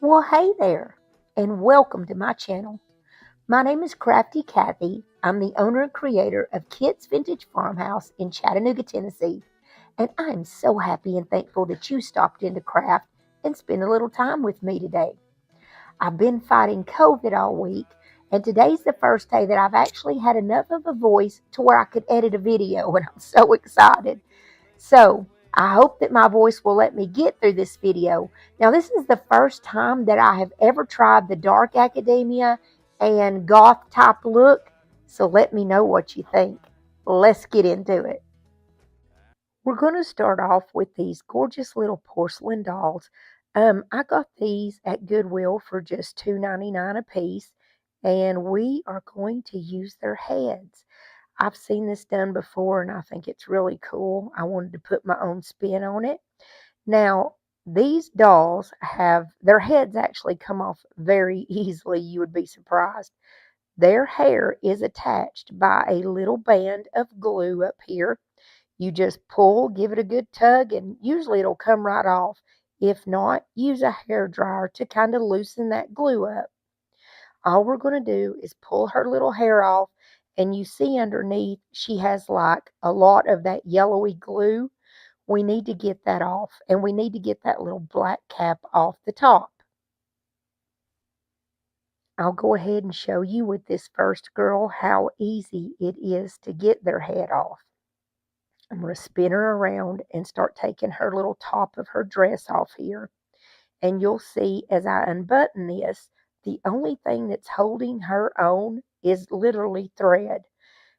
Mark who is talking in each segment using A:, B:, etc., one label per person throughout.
A: Well, hey there, and welcome to my channel. My name is Crafty Kathy. I'm the owner and creator of Kit's Vintage Farmhouse in Chattanooga, Tennessee, and I'm so happy and thankful that you stopped in to craft and spend a little time with me today. I've been fighting COVID all week, and today's the first day that I've actually had enough of a voice to where I could edit a video, and I'm so excited. So I hope that my voice will let me get through this video. Now, this is the first time that I have ever tried the dark academia and goth type look. So let me know what you think. Let's get into it. We're going to start off with these gorgeous little porcelain dolls. I got these at Goodwill for just $2.99 a piece, and we are going to use their heads. I've seen this done before and I think it's really cool. I wanted to put my own spin on it. Now, these dolls have their heads actually come off very easily. You would be surprised. Their hair is attached by a little band of glue up here. You just pull, give it a good tug, and usually it'll come right off. If not, use a hair dryer to kind of loosen that glue up. All we're going to do is pull her little hair off, and you see underneath she has like a lot of that yellowy glue. We need to get that off, and we need to get that little black cap off the top. I'll go ahead and show you with this first girl how easy it is to get their head off. I'm going to spin her around and start taking her little top of her dress off here. And you'll see as I unbutton this, the only thing that's holding her on is literally thread.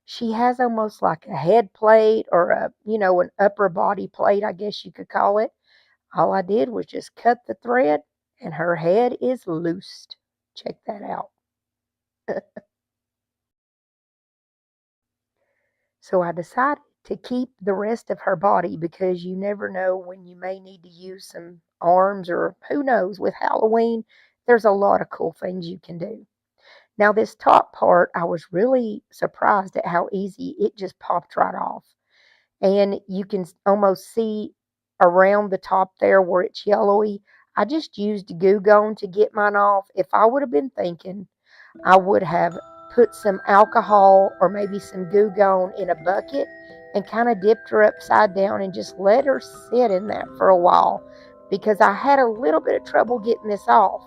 A: She has almost like a head plate or an upper body plate, I guess you could call it. All I did was just cut the thread and her head is loosed. Check that out. So I decided to keep the rest of her body because you never know when you may need to use some arms, or who knows, with Halloween, there's a lot of cool things you can do. Now this top part, I was really surprised at how easy it just popped right off. And you can almost see around the top there where it's yellowy. I just used Goo Gone to get mine off. If I would have been thinking, I would have put some alcohol or maybe some Goo Gone in a bucket and kind of dipped her upside down and just let her sit in that for a while, because I had a little bit of trouble getting this off.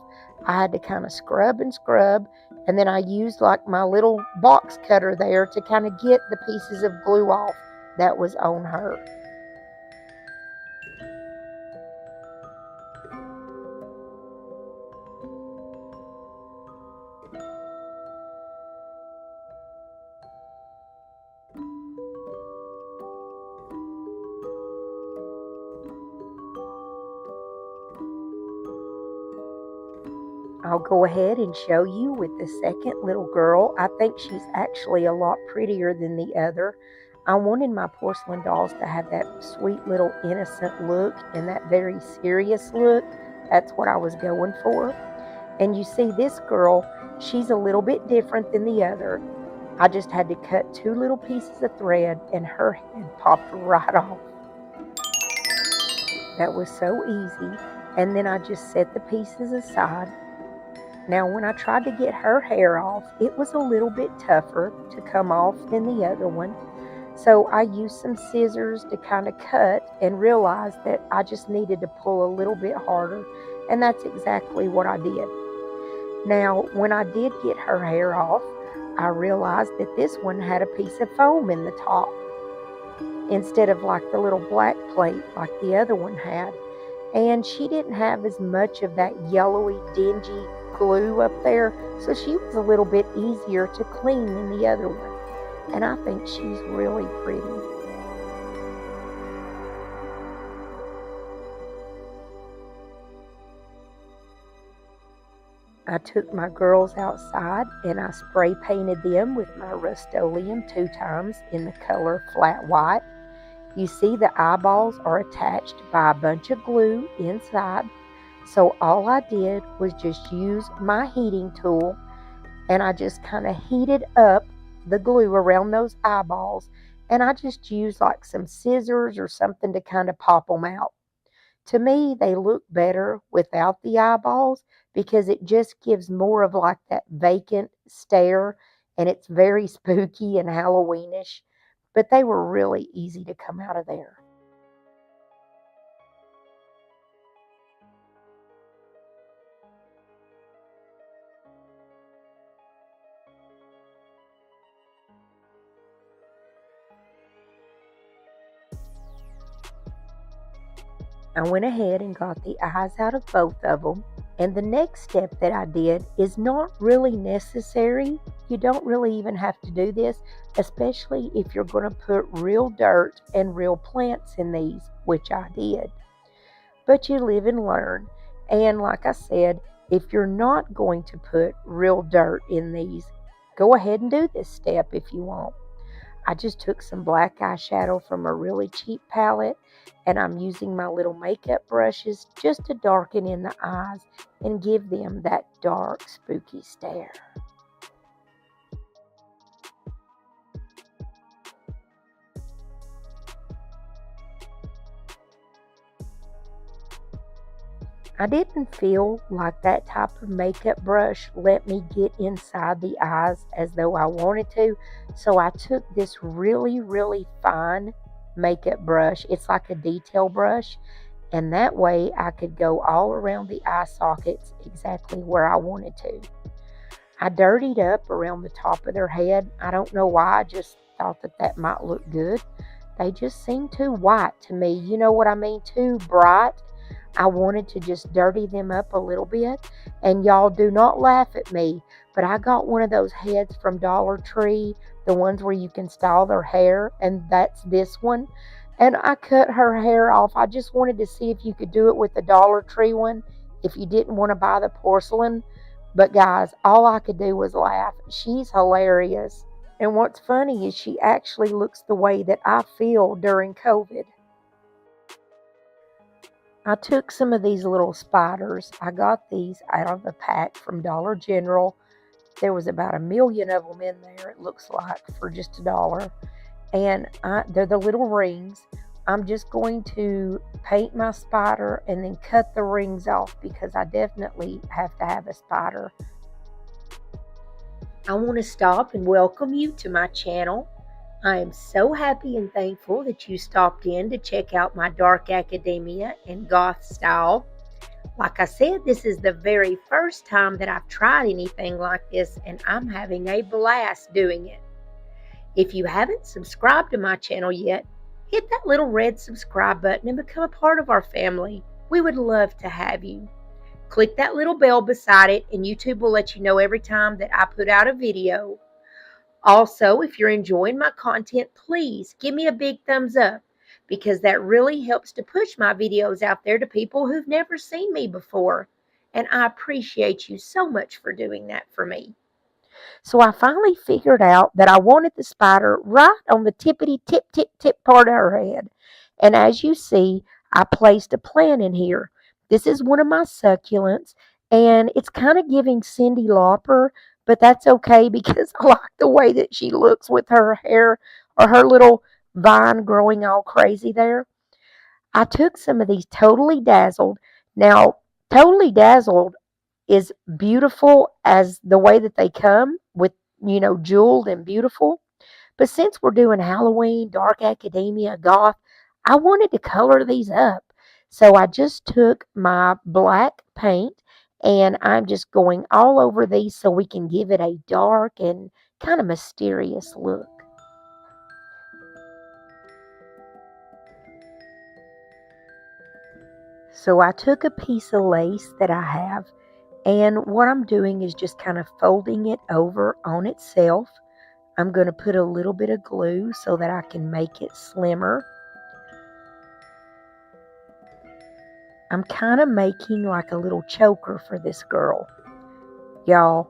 A: I had to kind of scrub and scrub, and then I used like my little box cutter there to kind of get the pieces of glue off that was on her. I'll go ahead and show you with the second little girl. I think she's actually a lot prettier than the other. I wanted my porcelain dolls to have that sweet little innocent look and that very serious look. That's what I was going for. And you see this girl, she's a little bit different than the other. I just had to cut two little pieces of thread and her head popped right off. That was so easy. And then I just set the pieces aside. Now, when I tried to get her hair off, it was a little bit tougher to come off than the other one. So I used some scissors to kind of cut and realized that I just needed to pull a little bit harder. And that's exactly what I did. Now, when I did get her hair off, I realized that this one had a piece of foam in the top instead of like the little black plate like the other one had. And she didn't have as much of that yellowy, dingy glue up there, so she was a little bit easier to clean than the other one. And I think she's really pretty. I took my girls outside and I spray painted them with my Rust-Oleum 2 times in the color flat white. You see the eyeballs are attached by a bunch of glue inside. So all I did was just use my heating tool and I just kind of heated up the glue around those eyeballs, and I just used like some scissors or something to kind of pop them out. To me, they look better without the eyeballs because it just gives more of like that vacant stare, and it's very spooky and Halloweenish. But they were really easy to come out of there. I went ahead and got the eyes out of both of them. And the next step that I did is not really necessary. You don't really even have to do this, especially if you're going to put real dirt and real plants in these, which I did. But you live and learn. And like I said, if you're not going to put real dirt in these, go ahead and do this step if you want. I just took some black eyeshadow from a really cheap palette, and I'm using my little makeup brushes just to darken in the eyes and give them that dark, spooky stare. I didn't feel like that type of makeup brush let me get inside the eyes as though I wanted to, so I took this really, really fine makeup brush. It's like a detail brush, and that way I could go all around the eye sockets exactly where I wanted to. I dirtied up around the top of their head. I don't know why, I just thought that that might look good. They just seem too white to me. You know what I mean? Too bright. I wanted to just dirty them up a little bit. And y'all do not laugh at me, but I got one of those heads from Dollar Tree, the ones where you can style their hair, and that's this one. And I cut her hair off. I just wanted to see if you could do it with the Dollar Tree one if you didn't want to buy the porcelain. But guys, all I could do was laugh. She's hilarious. And what's funny is she actually looks the way that I feel during COVID. I took some of these little spiders. I got these out of a pack from Dollar General. There was about 1,000,000 of them in there, it looks like, for just $1. And they're the little rings. I'm just going to paint my spider and then cut the rings off because I definitely have to have a spider. I want to stop and welcome you to my channel. I am so happy and thankful that you stopped in to check out my dark academia and goth style. Like I said, this is the very first time that I've tried anything like this, and I'm having a blast doing it. If you haven't subscribed to my channel yet, hit that little red subscribe button and become a part of our family. We would love to have you. Click that little bell beside it, and YouTube will let you know every time that I put out a video. Also, if you're enjoying my content, please give me a big thumbs up because that really helps to push my videos out there to people who've never seen me before. And I appreciate you so much for doing that for me. So I finally figured out that I wanted the spider right on the tippity tip tip tip part of her head. And as you see, I placed a plant in here. This is one of my succulents, and it's kind of giving Cyndi Lauper, but that's okay because I like the way that she looks with her hair or her little vine growing all crazy there. I took some of these Totally Dazzled. Now, Totally Dazzled is beautiful as the way that they come with, jeweled and beautiful. But since we're doing Halloween, dark academia, goth, I wanted to color these up. So I just took my black paint and I'm just going all over these so we can give it a dark and kind of mysterious look. So I took a piece of lace that I have, and what I'm doing is just kind of folding it over on itself. I'm going to put a little bit of glue so that I can make it slimmer. I'm kind of making like a little choker for this girl. Y'all,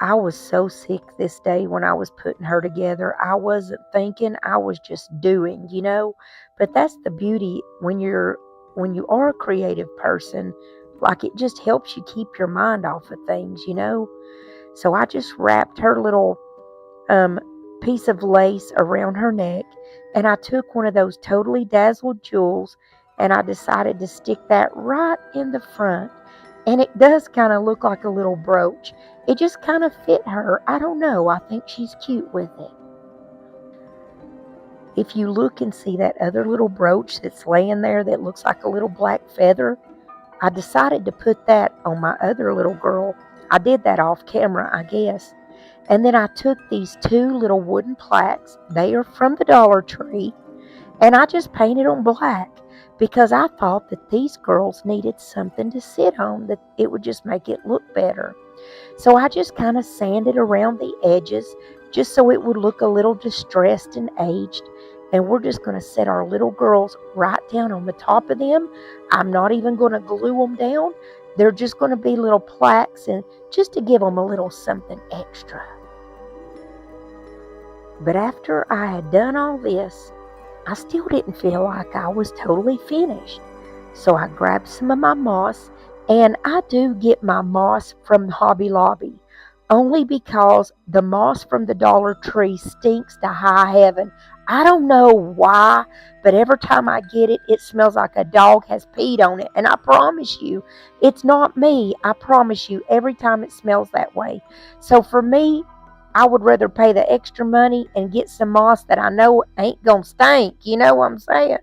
A: I was so sick this day when I was putting her together. I wasn't thinking, I was just doing, But that's the beauty when you are a creative person. Like, it just helps you keep your mind off of things, So I just wrapped her little piece of lace around her neck, and I took one of those Totally Dazzled jewels and I decided to stick that right in the front. And it does kind of look like a little brooch. It just kind of fit her. I don't know. I think she's cute with it. If you look and see that other little brooch that's laying there that looks like a little black feather, I decided to put that on my other little girl. I did that off camera, I guess. And then I took these two little wooden plaques. They are from the Dollar Tree. And I just painted them black because I thought that these girls needed something to sit on, that it would just make it look better. So I just kind of sanded around the edges just so it would look a little distressed and aged. And we're just going to set our little girls right down on the top of them. I'm not even going to glue them down. They're just going to be little plaques and just to give them a little something extra. But after I had done all this, I still didn't feel like I was totally finished. So I grabbed some of my moss, and I do get my moss from Hobby Lobby, only because the moss from the Dollar Tree stinks to high heaven. I don't know why, but every time I get it, it smells like a dog has peed on it. And I promise you, it's not me. I promise you, every time it smells that way. So for me, I would rather pay the extra money and get some moss that I know ain't going to stink. You know what I'm saying?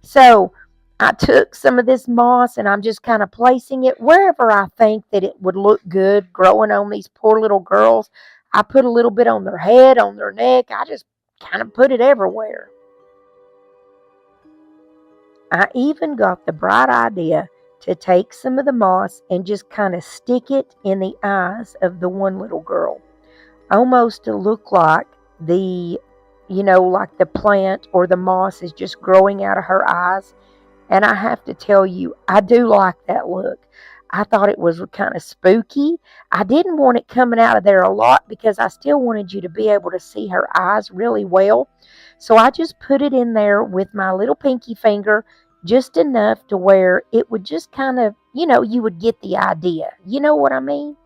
A: So I took some of this moss and I'm just kind of placing it wherever I think that it would look good growing on these poor little girls. I put a little bit on their head, on their neck. I just kind of put it everywhere. I even got the bright idea to take some of the moss and just kind of stick it in the eyes of the one little girl, almost to look like like the plant or the moss is just growing out of her eyes. And I have to tell you, I do like that look. I thought it was kind of spooky. I didn't want it coming out of there a lot because I still wanted you to be able to see her eyes really well. So I just put it in there with my little pinky finger, just enough to where it would just kind of, you would get the idea. You know what I mean?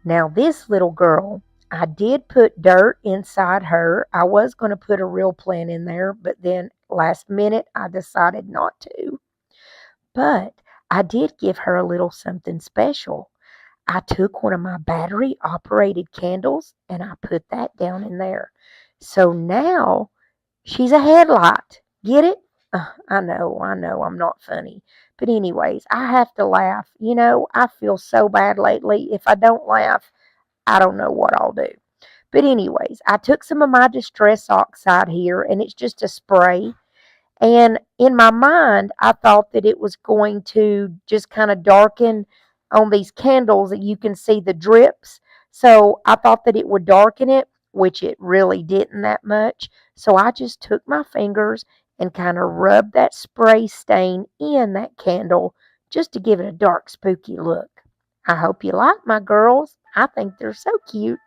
A: Now, this little girl, I did put dirt inside her. I was going to put a real plant in there, but then last minute I decided not to. But I did give her a little something special. I took one of my battery operated candles and I put that down in there. So now she's a headlight. Get it? I know, I'm not funny. But anyways, I have to laugh. I feel so bad lately. If I don't laugh, I don't know what I'll do. But anyways, I took some of my Distress Oxide here, and it's just a spray. And in my mind, I thought that it was going to just kind of darken on these candles that you can see the drips. So I thought that it would darken it, which it really didn't that much. So I just took my fingers and kind of rubbed that spray stain in that candle just to give it a dark, spooky look. I hope you like my girls. I think they're so cute.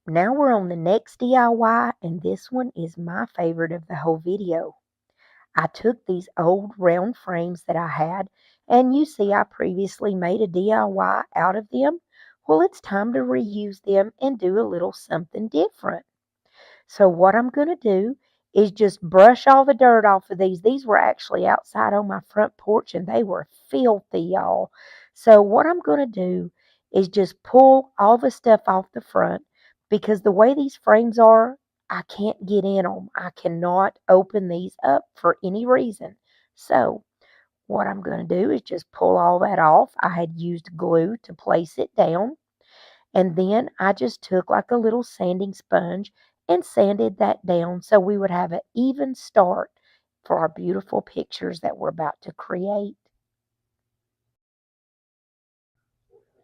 A: Now we're on the next DIY, and this one is my favorite of the whole video. I took these old round frames that I had, and you see I previously made a DIY out of them. Well, it's time to reuse them and do a little something different. So what I'm going to do is just brush all the dirt off of these. These were actually outside on my front porch and they were filthy, y'all. So what I'm going to do is just pull all the stuff off the front because the way these frames are, I can't get in them. I cannot open these up for any reason. So What I'm going to do is just pull all that off. I had used glue to place it down. And then I just took like a little sanding sponge and sanded that down so we would have an even start for our beautiful pictures that we're about to create.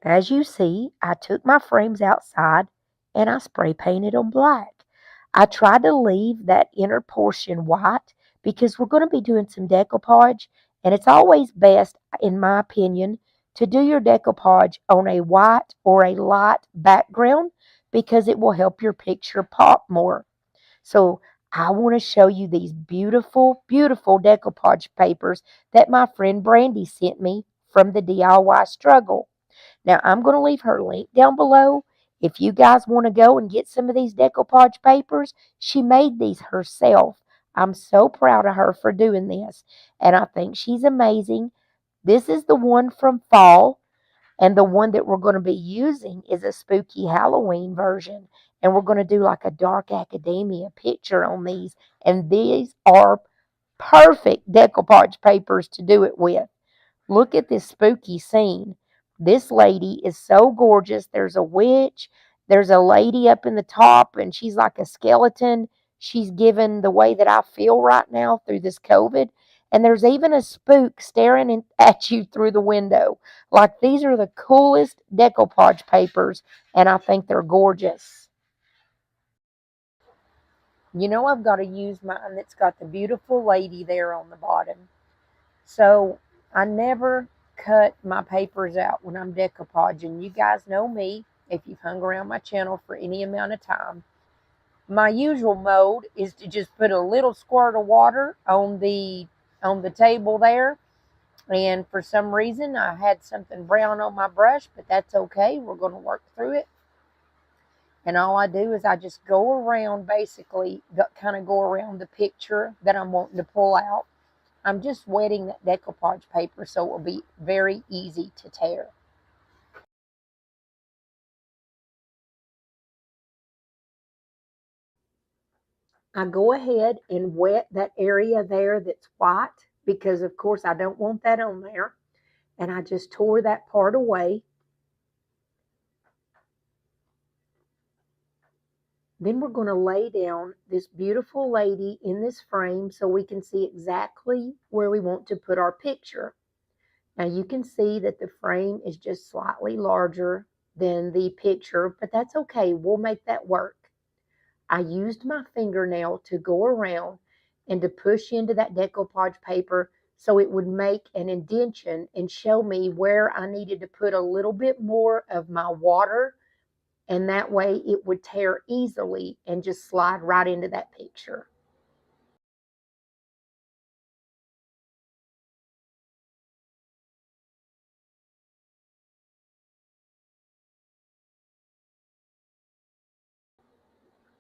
A: As you see, I took my frames outside and I spray painted them black. I tried to leave that inner portion white because we're going to be doing some decoupage, and it's always best, in my opinion, to do your decoupage on a white or a light background because it will help your picture pop more. So I want to show you these beautiful, beautiful decoupage papers that my friend Brandy sent me from the DIY struggle. Now, I'm going to leave her link down below. If you guys want to go and get some of these decoupage papers, she made these herself. I'm so proud of her for doing this, and I think she's amazing. This is the one from fall, and the one that we're going to be using is a spooky Halloween version, and we're going to do like a dark academia picture on these, and these are perfect decoupage papers to do it with. Look at this spooky scene. This lady is so gorgeous. There's a witch. There's a lady up in the top, and she's like a skeleton. She's given the way that I feel right now through this COVID. And there's even a spook staring at you through the window. Like, these are the coolest decoupage papers, and I think they're gorgeous. You know, I've got to use mine that's got the beautiful lady there on the bottom. So I never cut my papers out when I'm decoupaging. You guys know me if you've hung around my channel for any amount of time. My usual mode is to just put a little squirt of water on the table there. And for some reason I had something brown on my brush, but that's okay. We're going to work through it. And all I do is I just go around, basically kind of go around the picture that I'm wanting to pull out. I'm just wetting that decoupage paper so it will be very easy to tear. I go ahead and wet that area there that's white because, of course, I don't want that on there. And I just tore that part away. Then we're going to lay down this beautiful lady in this frame so we can see exactly where we want to put our picture. Now you can see that the frame is just slightly larger than the picture, but that's okay. We'll make that work. I used my fingernail to go around and to push into that decoupage paper so it would make an indentation and show me where I needed to put a little bit more of my water, and that way it would tear easily and just slide right into that picture.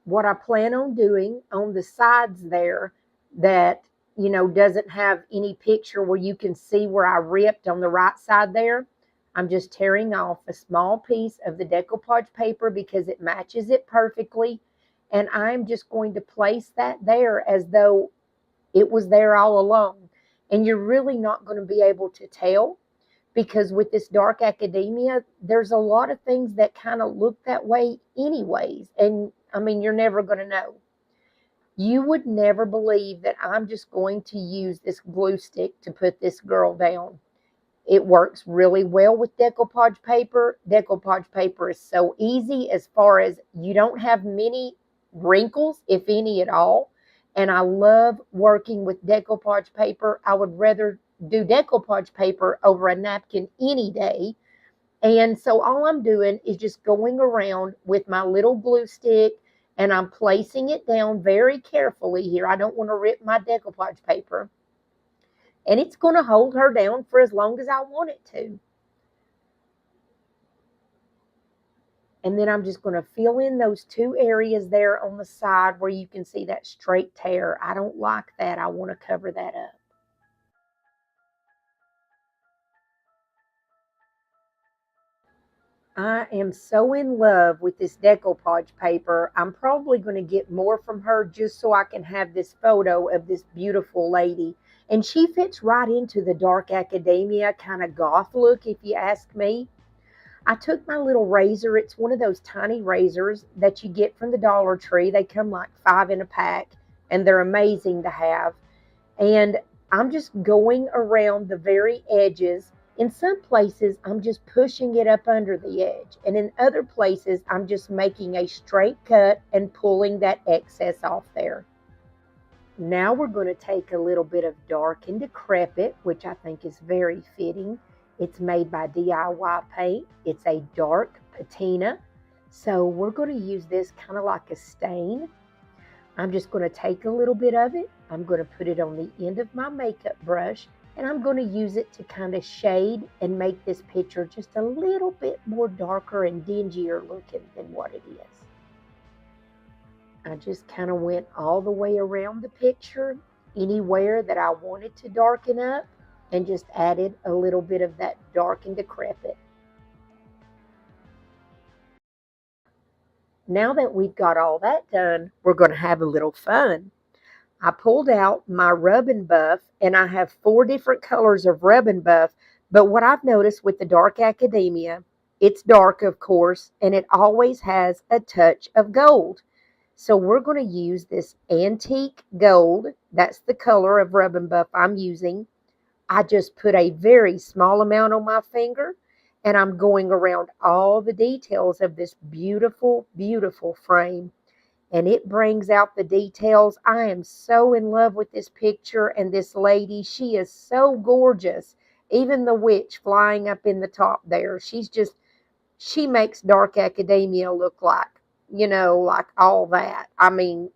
A: What I plan on doing on the sides there that, doesn't have any picture where you can see where I ripped on the right side there, I'm just tearing off a small piece of the decoupage paper because it matches it perfectly. And I'm just going to place that there as though it was there all along. And you're really not going to be able to tell because with this dark academia, there's a lot of things that kind of look that way anyways. And I mean, you're never going to know. You would never believe that I'm just going to use this glue stick to put this girl down. It works really well with decoupage paper. Decoupage paper is so easy as far as you don't have many wrinkles, if any at all. And I love working with decoupage paper. I would rather do decoupage paper over a napkin any day. And so all I'm doing is just going around with my little glue stick and I'm placing it down very carefully here. I don't want to rip my decoupage paper. And it's going to hold her down for as long as I want it to. And then I'm just going to fill in those two areas there on the side where you can see that straight tear. I don't like that. I want to cover that up. I am so in love with this decoupage paper. I'm probably going to get more from her just so I can have this photo of this beautiful lady. And she fits right into the dark academia kind of goth look, if you ask me. I took my little razor. It's one of those tiny razors that you get from the Dollar Tree. They come like 5 in a pack, and they're amazing to have. And I'm just going around the very edges. In some places, I'm just pushing it up under the edge. And in other places, I'm just making a straight cut and pulling that excess off there. Now we're going to take a little bit of Dark and Decrepit, which I think is very fitting. It's made by DIY Paint. It's a dark patina. So we're going to use this kind of like a stain. I'm just going to take a little bit of it. I'm going to put it on the end of my makeup brush, and I'm going to use it to kind of shade and make this picture just a little bit more darker and dingier looking than what it is. I just kind of went all the way around the picture, anywhere that I wanted to darken up, and just added a little bit of that Dark and Decrepit. Now that we've got all that done, we're going to have a little fun. I pulled out my Rub and Buff, and I have 4 different colors of Rub and Buff, but what I've noticed with the Dark Academia, it's dark, of course, and it always has a touch of gold. So we're going to use this antique gold. That's the color of Rub and Buff I'm using. I just put a very small amount on my finger, and I'm going around all the details of this beautiful, beautiful frame. And it brings out the details. I am so in love with this picture and this lady. She is so gorgeous. Even the witch flying up in the top there. She makes Dark Academia look like, like all that. I mean,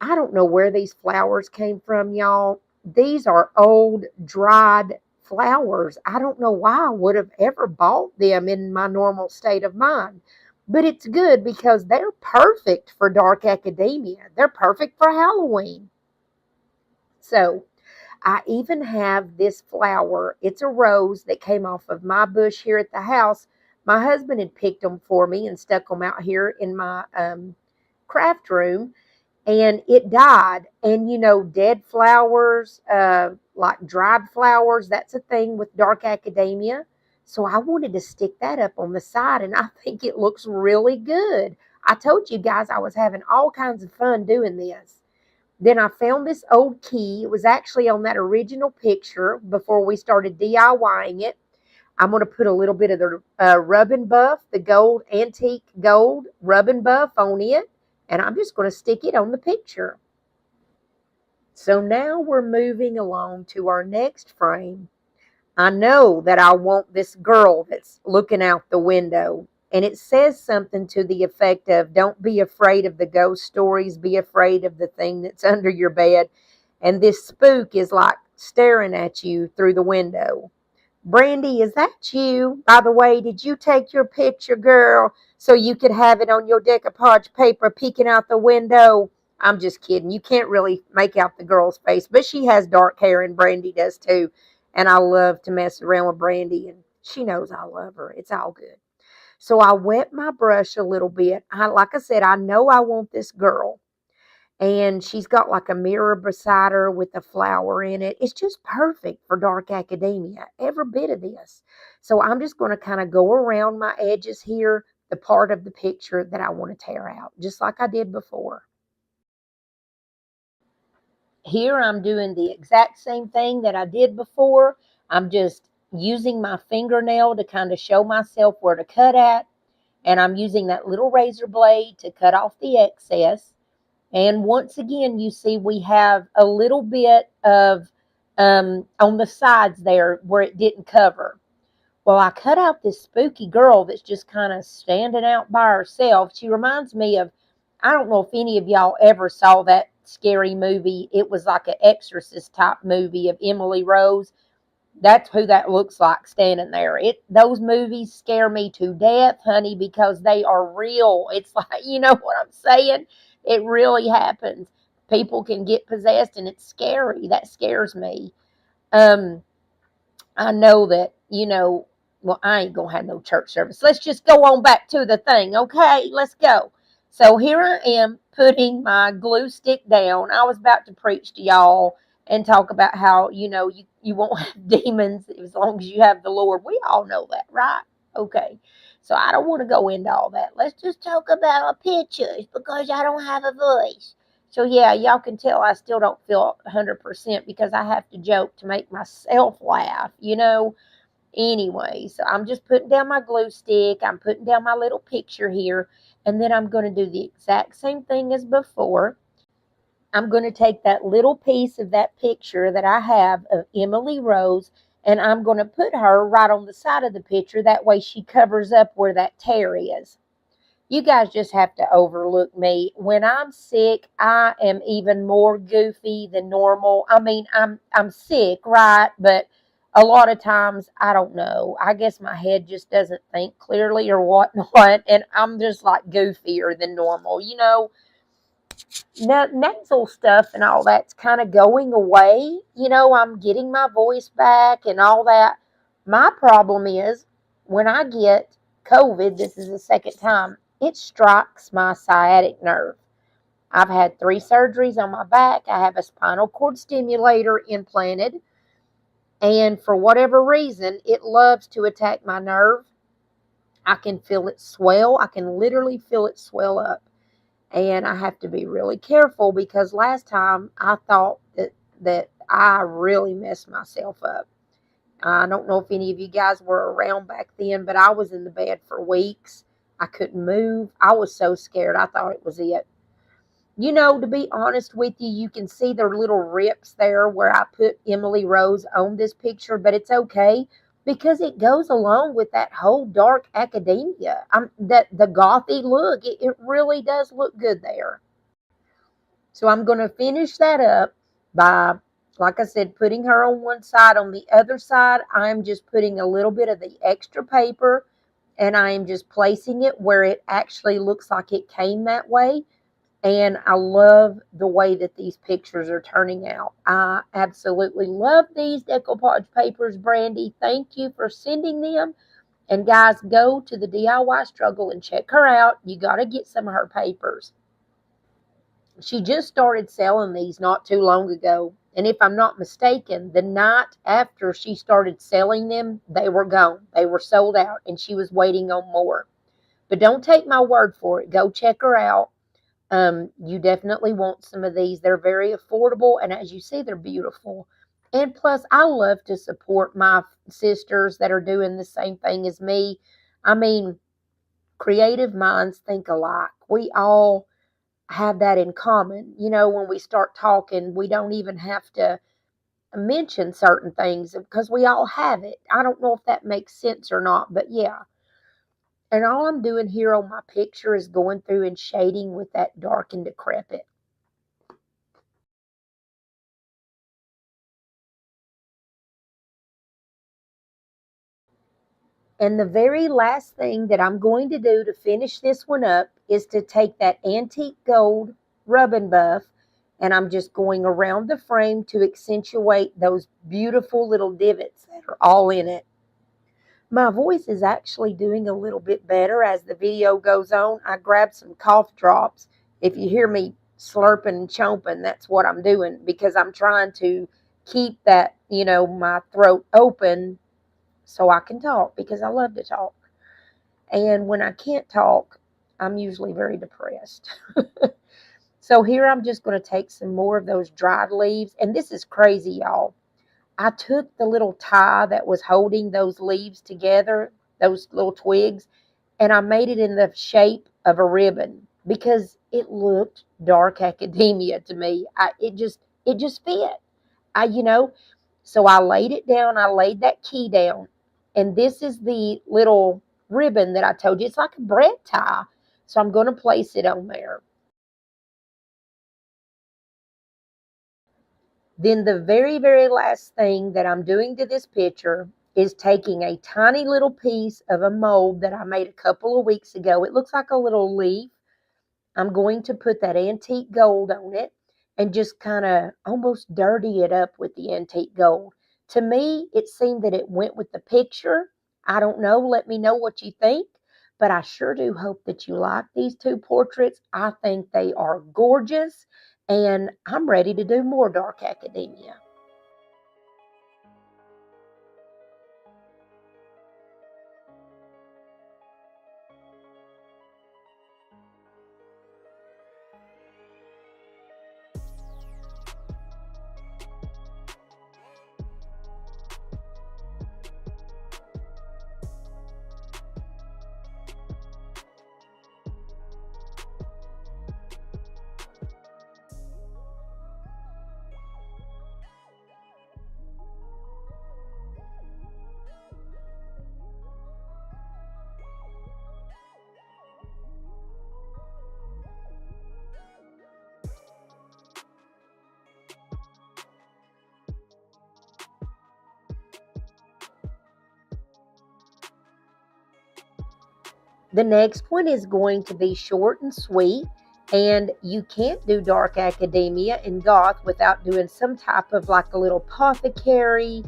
A: I don't know where these flowers came from, y'all. These are old, dried flowers. I don't know why I would have ever bought them in my normal state of mind. But it's good because they're perfect for Dark Academia. They're perfect for Halloween. So I even have this flower. It's a rose that came off of my bush here at the house. My husband had picked them for me and stuck them out here in my craft room. And it died. And dead flowers, like dried flowers, that's a thing with Dark Academia. So I wanted to stick that up on the side, and I think it looks really good. I told you guys I was having all kinds of fun doing this. Then I found this old key. It was actually on that original picture before we started DIYing it. I'm going to put a little bit of the Rub and Buff, the gold, antique gold Rub and Buff on it. And I'm just going to stick it on the picture. So now we're moving along to our next frame. I know that I want this girl that's looking out the window. And it says something to the effect of, don't be afraid of the ghost stories, be afraid of the thing that's under your bed. And this spook is like staring at you through the window. Brandy, is that you? By the way, did you take your picture, girl, so you could have it on your decopauge paper peeking out the window? I'm just kidding. You can't really make out the girl's face, but she has dark hair, and Brandy does too. And I love to mess around with Brandy, and she knows I love her. It's all good. So I wet my brush a little bit. Like I said, I know I want this girl. And she's got like a mirror beside her with a flower in it. It's just perfect for Dark Academia, every bit of this. So I'm just going to kind of go around my edges here, the part of the picture that I want to tear out, just like I did before. Here I'm doing the exact same thing that I did before. I'm just using my fingernail to kind of show myself where to cut at. And I'm using that little razor blade to cut off the excess. And once again, you see we have a little bit of on the sides there where it didn't cover. Well, I cut out this spooky girl that's just kind of standing out by herself. She reminds me of, I don't know if any of y'all ever saw that scary movie. It was like an exorcist type movie of Emily Rose. That's who that looks like standing there. Those movies scare me to death, honey, because they are real. It's like, you know what I'm saying? It really happens. People can get possessed, and it's scary. That scares me. I know that, well, I ain't going to have no church service. Let's just go on back to the thing, okay? Let's go. So here I am putting my glue stick down. I was about to preach to y'all and talk about how, you won't have demons as long as you have the Lord. We all know that, right? Okay. So I don't want to go into all that. Let's just talk about pictures because I don't have a voice. So yeah, y'all can tell I still don't feel 100% because I have to joke to make myself laugh. Anyway, so I'm just putting down my glue stick. I'm putting down my little picture here. And then I'm going to do the exact same thing as before. I'm going to take that little piece of that picture that I have of Emily Rose, and I'm going to put her right on the side of the picture. That way she covers up where that tear is. You guys just have to overlook me. When I'm sick, I am even more goofy than normal. I mean, I'm sick, right? But a lot of times, I don't know. I guess my head just doesn't think clearly or whatnot, and I'm just like goofier than normal. Nasal stuff and all that's kind of going away. I'm getting my voice back and all that. My problem is when I get COVID, this is the second time, it strikes my sciatic nerve. I've had 3 surgeries on my back. I have a spinal cord stimulator implanted. And for whatever reason, it loves to attack my nerve. I can feel it swell. I can literally feel it swell up. And I have to be really careful because last time I thought that I really messed myself up. I don't know if any of you guys were around back then, but I was in the bed for weeks. I couldn't move. I was so scared. I thought it was it. To be honest with you, you can see their little rips there where I put Emily Rose on this picture, but it's okay because it goes along with that whole dark academia. That the gothy look. It really does look good there. So I'm going to finish that up by, like I said, putting her on one side. On the other side, I'm just putting a little bit of the extra paper and I am just placing it where it actually looks like it came that way. And I love the way that these pictures are turning out. I absolutely love these decoupage papers, Brandy. Thank you for sending them. And guys, go to the DIY Struggle and check her out. You got to get some of her papers. She just started selling these not too long ago. And if I'm not mistaken, the night after she started selling them, they were gone. They were sold out and she was waiting on more. But don't take my word for it. Go check her out. You definitely want some of these. They're very affordable. And as you see, they're beautiful. And plus, I love to support my sisters that are doing the same thing as me. I mean, creative minds think alike. We all have that in common. When we start talking, we don't even have to mention certain things because we all have it. I don't know if that makes sense or not, but yeah. And all I'm doing here on my picture is going through and shading with that dark and decrepit. And the very last thing that I'm going to do to finish this one up is to take that antique gold rub and buff and I'm just going around the frame to accentuate those beautiful little divots that are all in it. My voice is actually doing a little bit better as the video goes on. I grabbed some cough drops. If you hear me slurping and chomping, that's what I'm doing because I'm trying to keep that, my throat open so I can talk because I love to talk. And when I can't talk, I'm usually very depressed. So here I'm just going to take some more of those dried leaves. And this is crazy, y'all. I took the little tie that was holding those leaves together, those little twigs, and I made it in the shape of a ribbon because it looked dark academia to me. It just fit. I you know, so I laid it down. I laid that key down, and this is the little ribbon that I told you. It's like a bread tie. So I'm going to place it on there. Then the very, very last thing that I'm doing to this picture is taking a tiny little piece of a mold that I made a couple of weeks ago. It looks like a little leaf. I'm going to put that antique gold on it and just kind of almost dirty it up with the antique gold. To me, it seemed that it went with the picture. I don't know. Let me know what you think. But I sure do hope that you like these two portraits. I think they are gorgeous. and I'm ready to do more dark academia. The next one is going to be short and sweet, and you can't do dark academia and goth without doing some type of like a little apothecary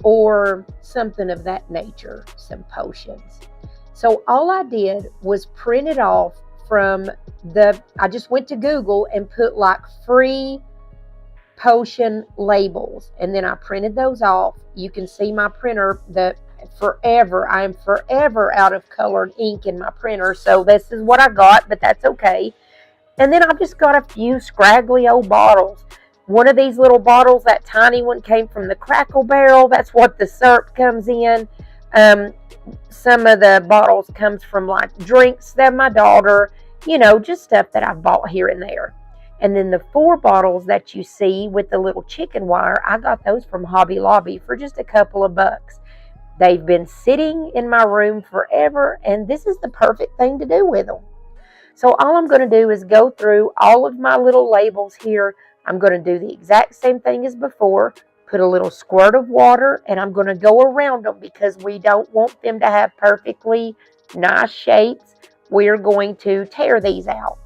A: or something of that nature, some potions. So all I did was print it off from I just went to Google and put like free potion labels, and then I printed those off. You can see my printer, I'm forever out of colored ink in my printer, so this is what I got, but that's okay. And then I've just got a few scraggly old bottles. One of these little bottles, that tiny one, came from the Crackle Barrel. That's what the syrup comes in. Some of the bottles comes from like drinks that my daughter, just stuff that I've bought here and there. And then the 4 bottles that you see with the little chicken wire, I got those from Hobby Lobby for just a couple of bucks. They've been sitting in my room forever, and this is the perfect thing to do with them. So all I'm going to do is go through all of my little labels here. I'm going to do the exact same thing as before, put a little squirt of water, and I'm going to go around them because we don't want them to have perfectly nice shapes. We're going to tear these out.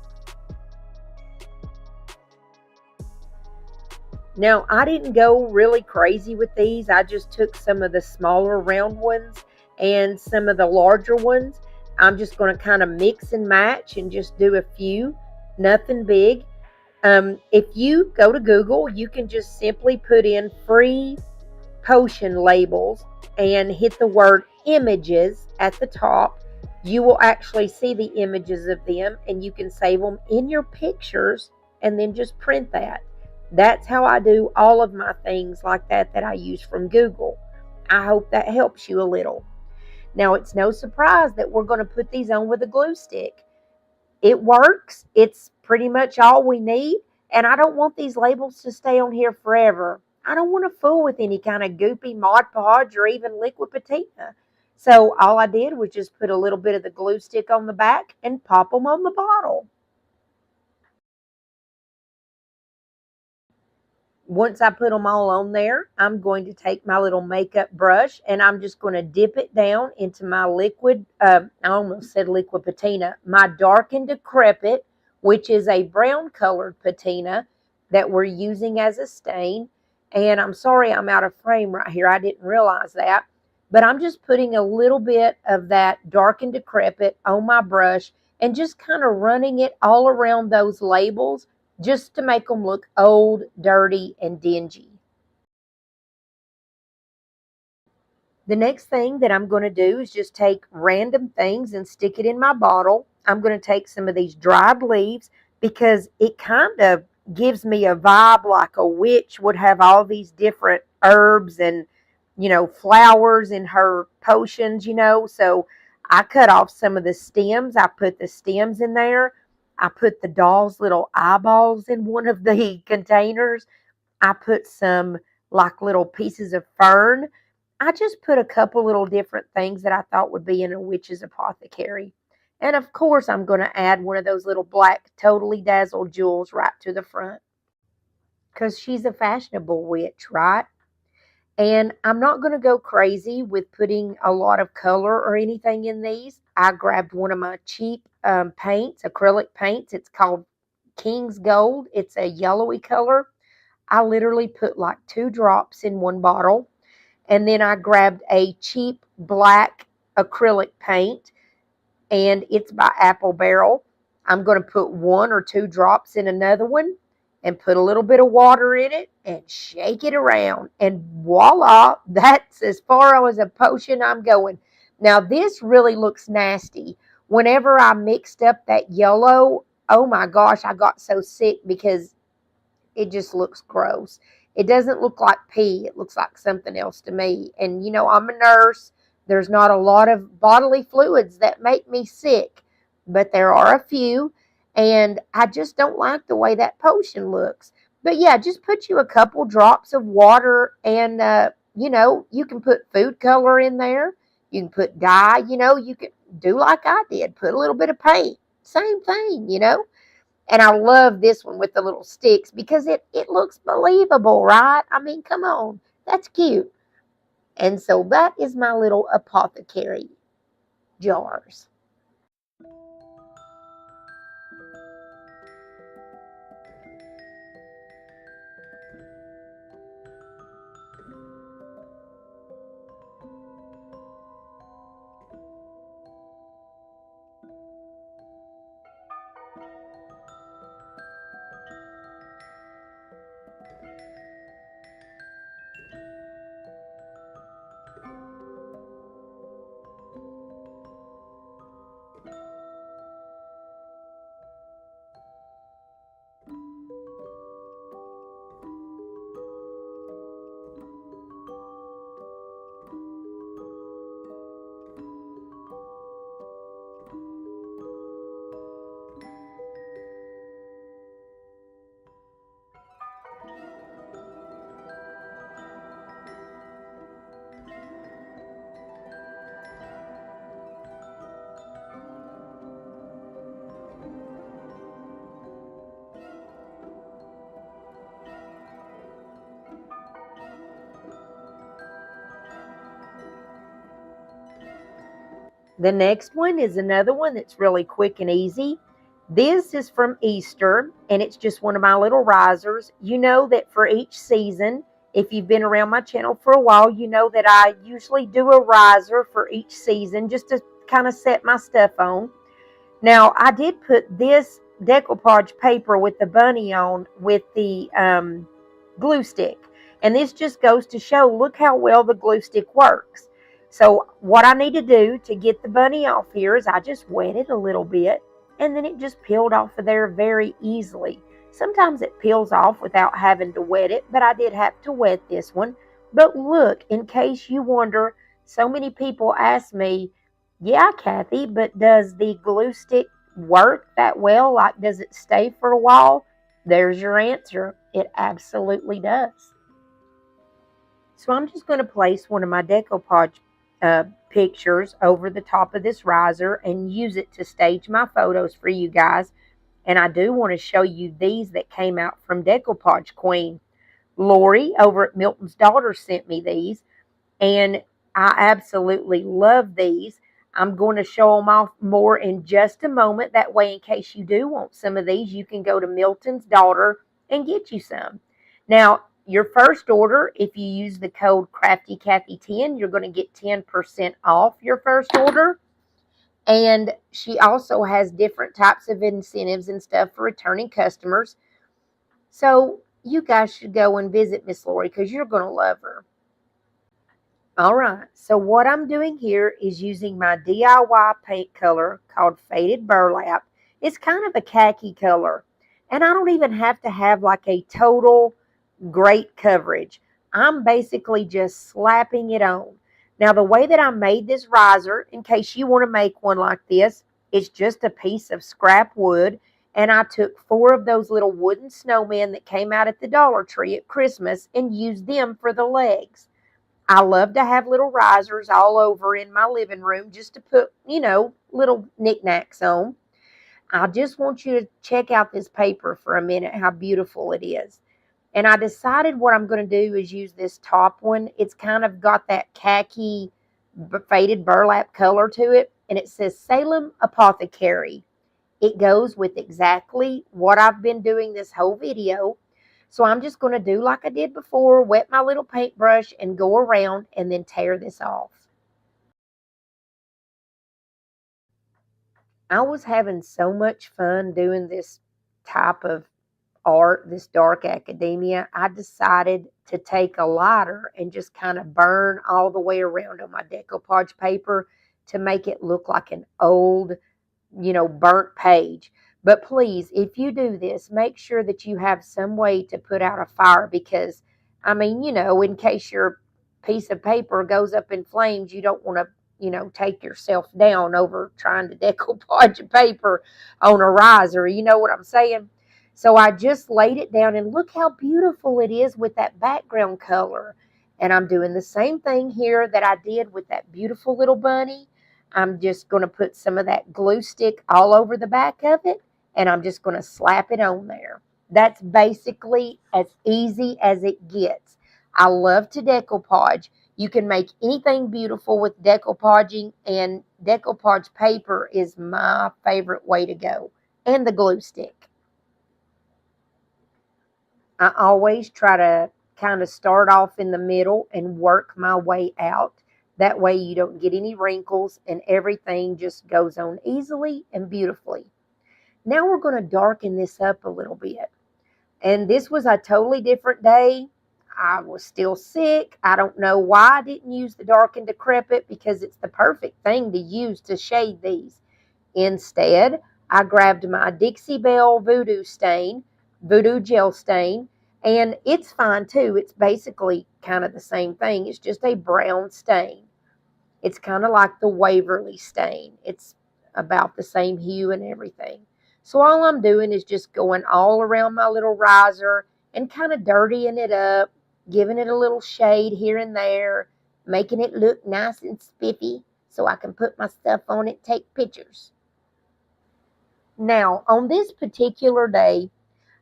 A: Now, I didn't go really crazy with these. I just took some of the smaller round ones and some of the larger ones. I'm just going to kind of mix and match and just do a few, nothing big. If you go to Google, you can just simply put in free potion labels and hit the word images at the top. You will actually see the images of them, and you can save them in your pictures and then just print that. That's how I do all of my things like that I use from Google. I hope that helps you a little. Now, it's no surprise that we're going to put these on with a glue stick. It works. It's pretty much all we need. And I don't want these labels to stay on here forever. I don't want to fool with any kind of goopy Mod Podge or even liquid patina. So all I did was just put a little bit of the glue stick on the back and pop them on the bottle. Once I put them all on there, I'm going to take my little makeup brush and I'm just going to dip it down into my liquid, I almost said liquid patina, my dark and decrepit, which is a brown colored patina that we're using as a stain. And I'm sorry I'm out of frame right here. I didn't realize that. But I'm just putting a little bit of that dark and decrepit on my brush and just kind of running it all around those labels, just to make them look old, dirty, and dingy. The next thing that I'm going to do is just take random things and stick it in my bottle. I'm going to take some of these dried leaves because it kind of gives me a vibe like a witch would have all these different herbs and, flowers in her potions, So I cut off some of the stems. I put the stems in there. I put the doll's little eyeballs in one of the containers. I put some like little pieces of fern. I just put a couple little different things that I thought would be in a witch's apothecary. And of course, I'm going to add one of those little black totally dazzled jewels right to the front. Because she's a fashionable witch, right? And I'm not going to go crazy with putting a lot of color or anything in these. I grabbed one of my cheap paints, acrylic paints. It's called King's Gold. It's a yellowy color. I literally put like 2 drops in one bottle. And then I grabbed a cheap black acrylic paint, and it's by Apple Barrel. I'm going to put 1 or 2 drops in another one. and put a little bit of water in it and shake it around. And voila, that's as far as a potion I'm going. Now, this really looks nasty. Whenever I mixed up that yellow, oh my gosh, I got so sick because it just looks gross. It doesn't look like pee. It looks like something else to me. And, I'm a nurse. There's not a lot of bodily fluids that make me sick, but there are a few. And I just don't like the way that potion looks. But yeah, just put you a couple drops of water and, you can put food color in there. You can put dye, you can do like I did. Put a little bit of paint. Same thing. And I love this one with the little sticks because it looks believable, right? I mean, come on. That's cute. And so that is my little apothecary jars. The next one is another one that's really quick and easy. This is from Easter, and it's just one of my little risers. You know that for each season, if you've been around my channel for a while, you know that I usually do a riser for each season just to kind of set my stuff on. Now, I did put this decoupage paper with the bunny on with the glue stick. And this just goes to show, look how well the glue stick works. So what I need to do to get the bunny off here is I just wet it a little bit, and then it just peeled off of there very easily. Sometimes it peels off without having to wet it, but I did have to wet this one. But look, in case you wonder, so many people ask me, yeah, Kathy, but does the glue stick work that well? Like, does it stay for a while? There's your answer. It absolutely does. So I'm just going to place one of my decoupage pictures over the top of this riser and use it to stage my photos for you guys. And I do want to show you these that came out from Decoupage Queen. Lori over at Milton's Daughter sent me these, and I absolutely love these. I'm going to show them off more in just a moment. That way, in case you do want some of these, you can go to Milton's Daughter and get you some. Now, your first order, if you use the code CraftyCathy10, you're going to get 10% off your first order. And she also has different types of incentives and stuff for returning customers. So you guys should go and visit Miss Lori because you're going to love her. All right, so what I'm doing here is using my DIY paint color called Faded Burlap. It's kind of a khaki color, and I don't even have to have like a total great coverage. I'm basically just slapping it on. Now, the way that I made this riser, in case you want to make one like this, it's just a piece of scrap wood, and I took 4 of those little wooden snowmen that came out at the Dollar Tree at Christmas and used them for the legs. I love to have little risers all over in my living room just to put, little knickknacks on. I just want you to check out this paper for a minute, how beautiful it is. And I decided what I'm going to do is use this top one. It's kind of got that khaki faded burlap color to it. And it says Salem Apothecary. It goes with exactly what I've been doing this whole video. So I'm just going to do like I did before, wet my little paintbrush and go around and then tear this off. I was having so much fun doing this type of art, this dark academia, I decided to take a lighter and just kind of burn all the way around on my decoupage paper to make it look like an old, burnt page. But please, if you do this, make sure that you have some way to put out a fire because, in case your piece of paper goes up in flames, you don't want to, take yourself down over trying to decoupage a paper on a riser. You know what I'm saying? So I just laid it down and look how beautiful it is with that background color. And I'm doing the same thing here that I did with that beautiful little bunny. I'm just going to put some of that glue stick all over the back of it, and I'm just going to slap it on there. That's basically as easy as it gets. I love to decoupage. You can make anything beautiful with decoupaging, and decoupage paper is my favorite way to go, and the glue stick. I always try to kind of start off in the middle and work my way out. That way you don't get any wrinkles and everything just goes on easily and beautifully. Now we're going to darken this up a little bit. And this was a totally different day. I was still sick. I don't know why I didn't use the dark and decrepit because it's the perfect thing to use to shade these. Instead, I grabbed my Dixie Belle Voodoo Gel Stain, and it's fine too. It's basically kind of the same thing. It's just a brown stain. It's kind of like the Waverly stain. It's about the same hue and everything. So all I'm doing is just going all around my little riser and kind of dirtying it up, giving it a little shade here and there, making it look nice and spiffy so I can put my stuff on it, take pictures. Now, on this particular day,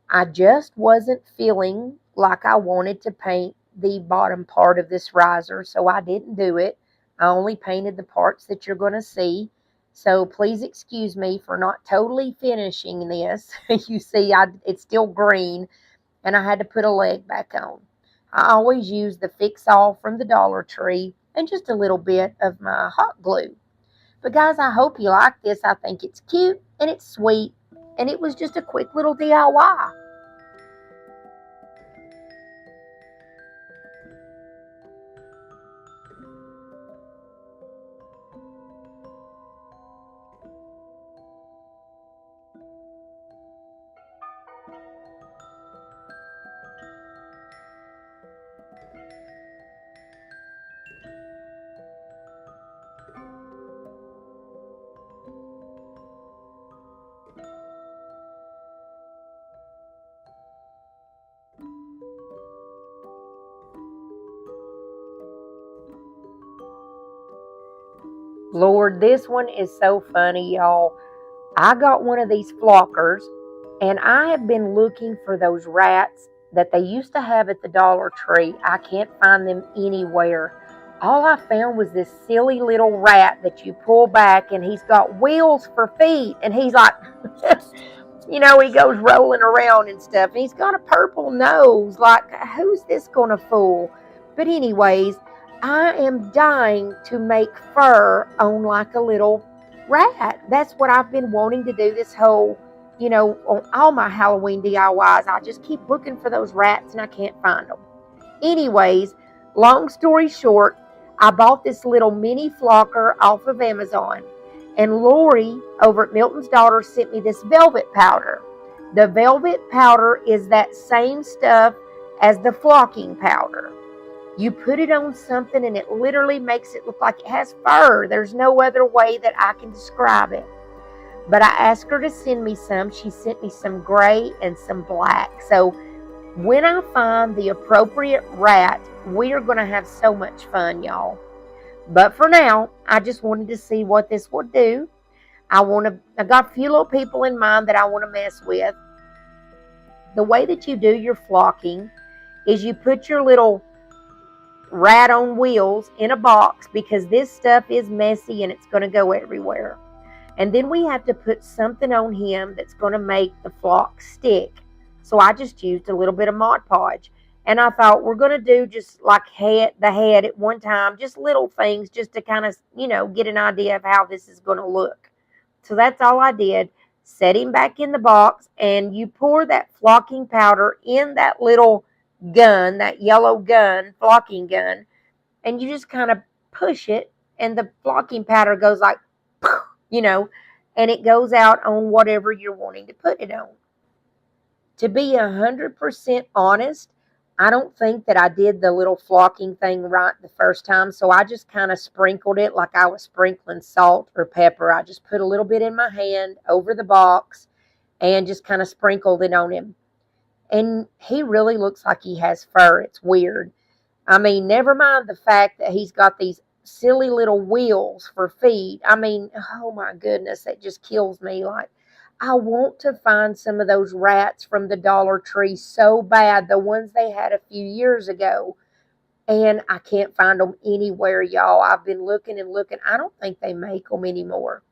A: I just wasn't feeling like I wanted to paint the bottom part of this riser, so I didn't do it. I only painted the parts that you're going to see. So please excuse me for not totally finishing this. You see, it's still green, and I had to put a leg back on. I always use the Fix-All from the Dollar Tree and just a little bit of my hot glue. But guys, I hope you like this. I think it's cute and it's sweet, and it was just a quick little DIY. Lord, this one is so funny, y'all. I got one of these flockers, and I have been looking for those rats that they used to have at the Dollar Tree. I can't find them anywhere. All I found was this silly little rat that you pull back, and he's got wheels for feet, and he's like, he goes rolling around and stuff. And he's got a purple nose. Like, who's this going to fool? But anyways, I am dying to make fur on like a little rat. That's what I've been wanting to do this whole, on all my Halloween DIYs. I just keep looking for those rats and I can't find them. Anyways, long story short, I bought this little mini flocker off of Amazon. And Lori over at Milton's Daughter sent me this velvet powder. The velvet powder is that same stuff as the flocking powder. You put it on something and it literally makes it look like it has fur. There's no other way that I can describe it. But I asked her to send me some. She sent me some gray and some black. So when I find the appropriate rat, we are going to have so much fun, y'all. But for now, I just wanted to see what this would do. I got a few little people in mind that I want to mess with. The way that you do your flocking is you put your little rat on wheels in a box because this stuff is messy and it's going to go everywhere. And then we have to put something on him that's going to make the flock stick. So I just used a little bit of Mod Podge. And I thought we're going to do just like the head at one time, just little things just to kind of, get an idea of how this is going to look. So that's all I did. set him back in the box, and you pour that flocking powder in that little gun, that yellow gun, flocking gun, and you just kind of push it, and the flocking powder goes like, you know, and it goes out on whatever you're wanting to put it on. To be 100% honest, I don't think that I did the little flocking thing right the first time, so I just kind of sprinkled it like I was sprinkling salt or pepper. I just put a little bit in my hand over the box and just kind of sprinkled it on him. And he really looks like he has fur. It's weird. I mean, never mind the fact that he's got these silly little wheels for feet. I mean, oh my goodness, that just kills me. Like, I want to find some of those rats from the Dollar Tree so bad, the ones they had a few years ago. And I can't find them anywhere, y'all. I've been looking and looking. I don't think they make them anymore.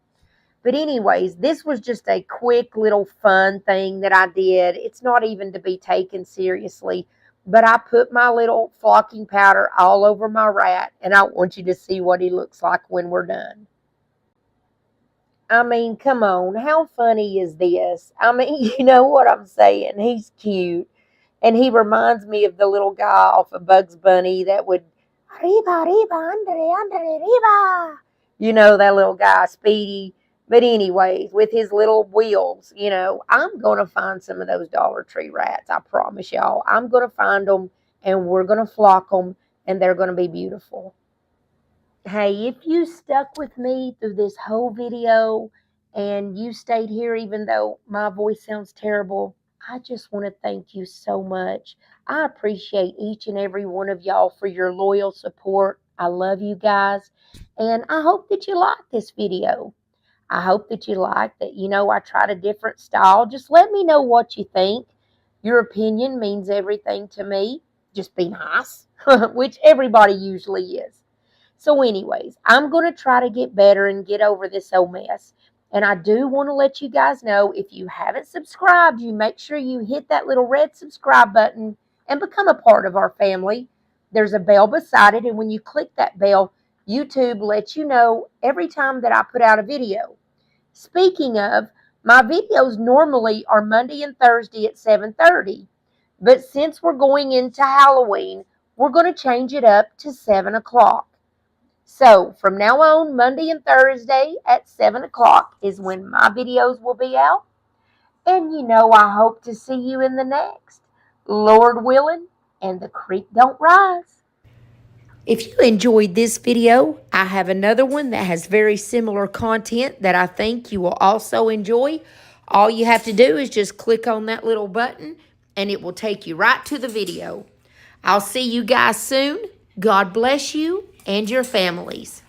A: But anyways, this was just a quick little fun thing that I did. It's not even to be taken seriously. But I put my little flocking powder all over my rat, and I want you to see what he looks like when we're done. I mean, come on, how funny is this? I mean, you know what I'm saying? He's cute. And he reminds me of the little guy off of Bugs Bunny that would, Arriba, arriba, andre, andre, arriba. You know, that little guy, Speedy. But anyways, with his little wheels, I'm going to find some of those Dollar Tree rats. I promise y'all. I'm going to find them, and we're going to flock them, and they're going to be beautiful. Hey, if you stuck with me through this whole video and you stayed here even though my voice sounds terrible, I just want to thank you so much. I appreciate each and every one of y'all for your loyal support. I love you guys, and I hope that you like this video. I hope that you like that, I tried a different style. Just let me know what you think. Your opinion means everything to me. Just be nice, which everybody usually is. So anyways, I'm going to try to get better and get over this old mess. And I do want to let you guys know, if you haven't subscribed, you make sure you hit that little red subscribe button and become a part of our family. There's a bell beside it, and when you click that bell, YouTube lets you know every time that I put out a video. Speaking of, my videos normally are Monday and Thursday at 7:30. But since we're going into Halloween, we're going to change it up to 7 o'clock. So from now on, Monday and Thursday at 7 o'clock is when my videos will be out. And I hope to see you in the next. Lord willing, and the creek don't rise. If you enjoyed this video, I have another one that has very similar content that I think you will also enjoy. All you have to do is just click on that little button and it will take you right to the video. I'll see you guys soon. God bless you and your families.